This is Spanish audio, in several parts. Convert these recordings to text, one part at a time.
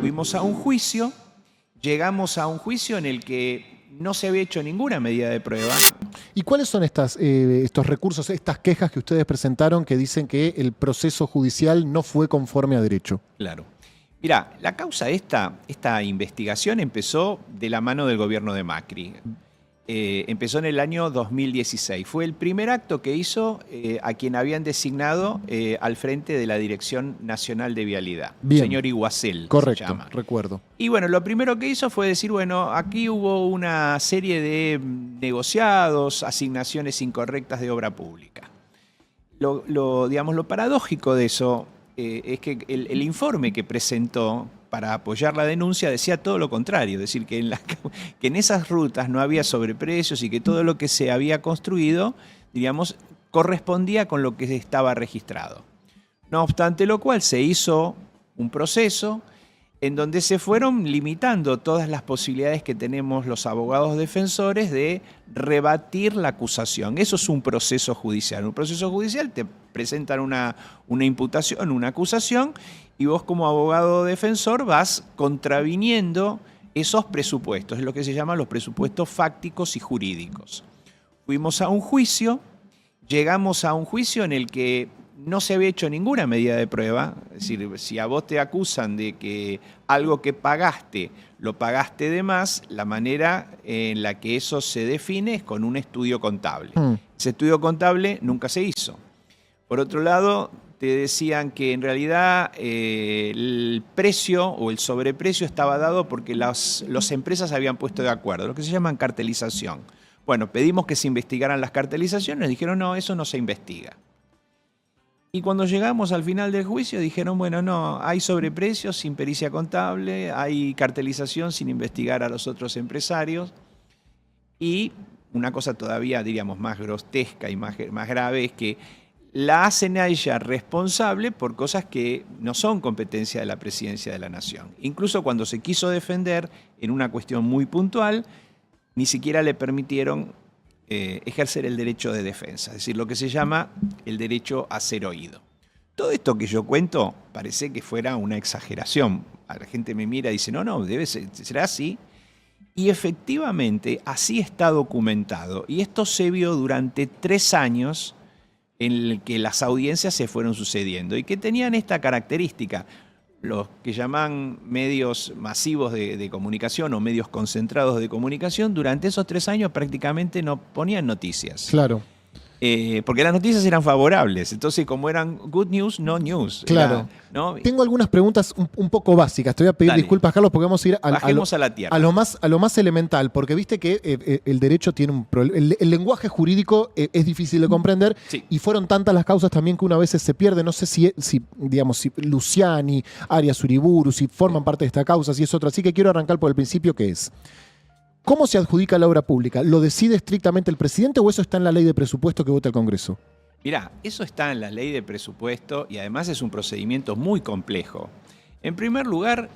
Fuimos a un juicio, llegamos a un juicio en el que no se había hecho ninguna medida de prueba. ¿Y cuáles son estos recursos, estas quejas que ustedes presentaron que dicen que el proceso judicial no fue conforme a derecho? Claro. Mirá, la causa esta investigación empezó de la mano del gobierno de Macri. Empezó en el año 2016. Fue el primer acto que hizo a quien habían designado al frente de la Dirección Nacional de Vialidad. Bien. Señor Iguacel. Correcto, se llama. recuerdo. Y bueno, lo primero que hizo fue decir, bueno, aquí hubo una serie de negociados, asignaciones incorrectas de obra pública. Digamos, lo paradójico de eso es que el informe que presentó para apoyar la denuncia decía todo lo contrario, es decir, que en esas rutas no había sobreprecios y que todo lo que se había construido, digamos, correspondía con lo que estaba registrado. No obstante lo cual, se hizo un proceso en donde se fueron limitando todas las posibilidades que tenemos los abogados defensores de rebatir la acusación. Eso es un proceso judicial. Un proceso judicial te presentan una imputación, una acusación, y vos como abogado defensor vas contraviniendo esos presupuestos. Es lo que se llaman los presupuestos fácticos y jurídicos. Fuimos a un juicio, llegamos a un juicio en el que no se había hecho ninguna medida de prueba. Es decir, si a vos te acusan de que algo que pagaste, lo pagaste de más, la manera en la que eso se define es con un estudio contable. Ese estudio contable nunca se hizo. Por otro lado, te decían que en realidad el precio o el sobreprecio estaba dado porque las empresas habían puesto de acuerdo, lo que se llama cartelización. Bueno, pedimos que se investigaran las cartelizaciones, dijeron no, eso no se investiga. Y cuando llegamos al final del juicio dijeron, bueno, no, hay sobreprecios sin pericia contable, hay cartelización sin investigar a los otros empresarios. Y una cosa todavía, diríamos, más grotesca y más grave es que la hacen a ella responsable por cosas que no son competencia de la Presidencia de la Nación. Incluso cuando se quiso defender en una cuestión muy puntual, ni siquiera le permitieron ejercer el derecho de defensa, es decir, lo que se llama el derecho a ser oído. Todo esto que yo cuento parece que fuera una exageración. La gente me mira y dice, no, será así. Y efectivamente así está documentado. Y esto se vio durante 3 años en el que las audiencias se fueron sucediendo y que tenían esta característica. Los que llaman medios masivos de comunicación o medios concentrados de comunicación, durante esos 3 años prácticamente no ponían noticias. Claro. Porque las noticias eran favorables. Entonces, como eran good news, no news. Claro. ¿No? Tengo algunas preguntas un poco básicas. Te voy a pedir disculpas, Carlos, porque vamos a ir Bajemos a la tierra. a lo más elemental. Porque viste que el derecho tiene un problema. El lenguaje jurídico es difícil de comprender. Sí. Y fueron tantas las causas también que una vez se pierde. No sé si Luciani, Arias Uriburu, si forman parte de esta causa, si es otra. Así que quiero arrancar por el principio, que es: ¿cómo se adjudica la obra pública? ¿Lo decide estrictamente el presidente o eso está en la ley de presupuesto que vota el Congreso? Mirá, eso está en la ley de presupuesto y además es un procedimiento muy complejo. En primer lugar,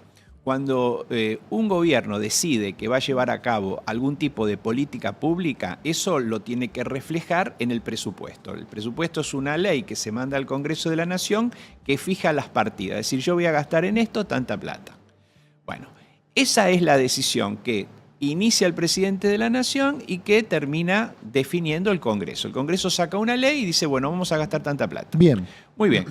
cuando un gobierno decide que va a llevar a cabo algún tipo de política pública, eso lo tiene que reflejar en el presupuesto. El presupuesto es una ley que se manda al Congreso de la Nación que fija las partidas. Es decir, yo voy a gastar en esto tanta plata. Bueno, esa es la decisión que inicia el presidente de la Nación y que termina definiendo el Congreso. El Congreso saca una ley y dice, bueno, vamos a gastar tanta plata. Bien. Muy bien.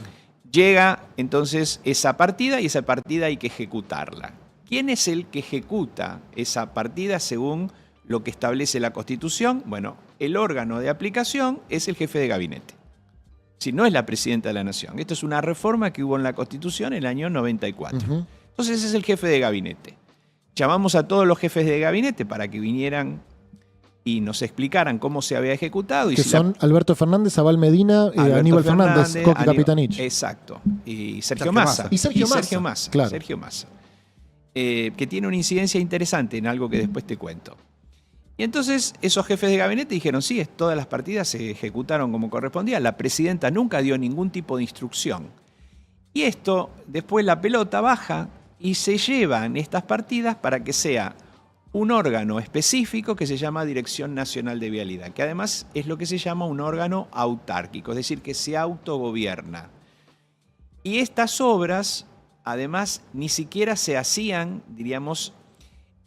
Llega entonces esa partida y esa partida hay que ejecutarla. ¿Quién es el que ejecuta esa partida según lo que establece la Constitución? Bueno, el órgano de aplicación es el jefe de gabinete. Si no es la presidenta de la Nación. Esto es una reforma que hubo en la Constitución en el año 94. Entonces ese es el jefe de gabinete. Llamamos a todos los jefes de gabinete para que vinieran y nos explicaran cómo se había ejecutado. Y que son Alberto Fernández, Abal Medina, Aníbal Fernández, Coqui Capitanich. Exacto. Y Sergio Massa. Y Sergio Massa. Claro. Sergio Massa. Que tiene una incidencia interesante en algo que después te cuento. Y entonces esos jefes de gabinete dijeron, sí, todas las partidas se ejecutaron como correspondía. La presidenta nunca dio ningún tipo de instrucción. Y esto, después la pelota baja y se llevan estas partidas para que sea un órgano específico que se llama Dirección Nacional de Vialidad, que además es lo que se llama un órgano autárquico, es decir, que se autogobierna. Y estas obras además ni siquiera se hacían, diríamos,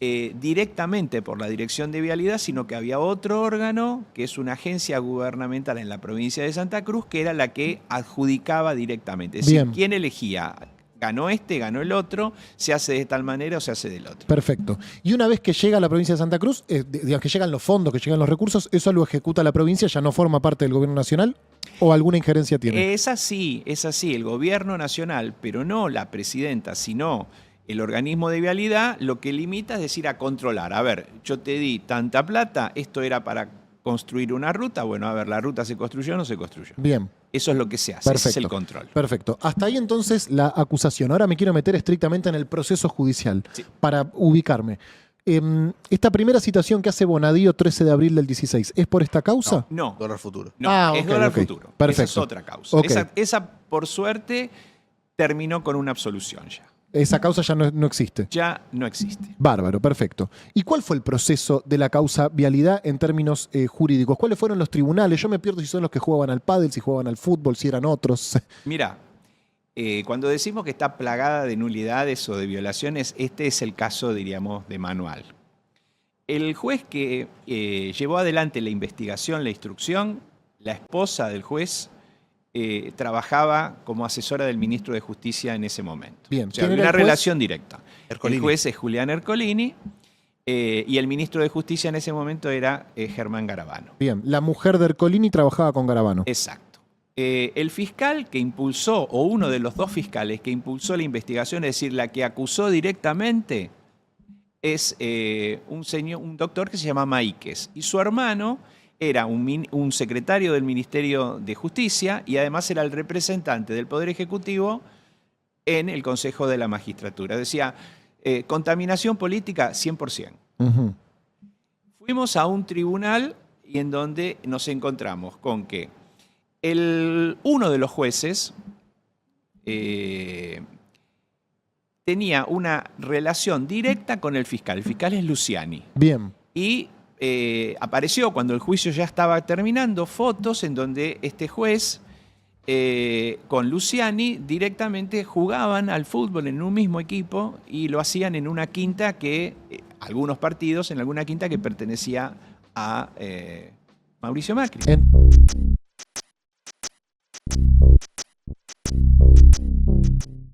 directamente por la Dirección de Vialidad, sino que había otro órgano, que es una agencia gubernamental en la provincia de Santa Cruz, que era la que adjudicaba directamente. Es decir, Bien. ¿quién elegía? Ganó este, ganó el otro, se hace de tal manera o se hace del otro. Perfecto. Y una vez que llega a la provincia de Santa Cruz, digamos que llegan los fondos, que llegan los recursos, ¿eso lo ejecuta la provincia? ¿Ya no forma parte del gobierno nacional? ¿O alguna injerencia tiene? Es así, el gobierno nacional, pero no la presidenta, sino el organismo de vialidad, lo que limita es decir, a controlar. A ver, yo te di tanta plata, esto era para construir una ruta, bueno, a ver, ¿la ruta se construyó o no se construyó? Bien. Eso es lo que se hace, ese es el control. Perfecto. Hasta ahí entonces la acusación. Ahora me quiero meter estrictamente en el proceso judicial Sí. para ubicarme. Esta primera citación que hace Bonadío 13 de abril del 16, ¿es por esta causa? No, Dólar futuro. no, ok, es dólar ok. futuro. Perfecto. Esa es otra causa. Ok. Esa, por suerte, terminó con una absolución ya. Esa causa ya no existe. Ya no existe. Bárbaro, perfecto. ¿Y cuál fue el proceso de la causa vialidad en términos jurídicos? ¿Cuáles fueron los tribunales? Yo me pierdo si son los que jugaban al pádel, si jugaban al fútbol, si eran otros. Mira, cuando decimos que está plagada de nulidades o de violaciones, este es el caso, diríamos, de manual. El juez que llevó adelante la investigación, la instrucción, la esposa del juez, trabajaba como asesora del ministro de Justicia en ese momento. Bien. O sea, ¿Quién había era una el juez? relación directa. Ercolini. El juez es Julián Ercolini y el ministro de Justicia en ese momento era Germán Garabano. Bien, la mujer de Ercolini trabajaba con Garabano. Exacto. El fiscal que impulsó, o uno de los dos fiscales que impulsó la investigación, es decir, la que acusó directamente, es un doctor que se llama Maíquez. Y su hermano era un secretario del Ministerio de Justicia y además era el representante del Poder Ejecutivo en el Consejo de la Magistratura. Decía, contaminación política 100%. Ujú. Fuimos a un tribunal y en donde nos encontramos con que uno de los jueces tenía una relación directa con el fiscal. El fiscal es Luciani. Bien. Y apareció cuando el juicio ya estaba terminando fotos en donde este juez con Luciani directamente jugaban al fútbol en un mismo equipo y lo hacían en una quinta que, algunos partidos en alguna quinta que pertenecía a Mauricio Macri.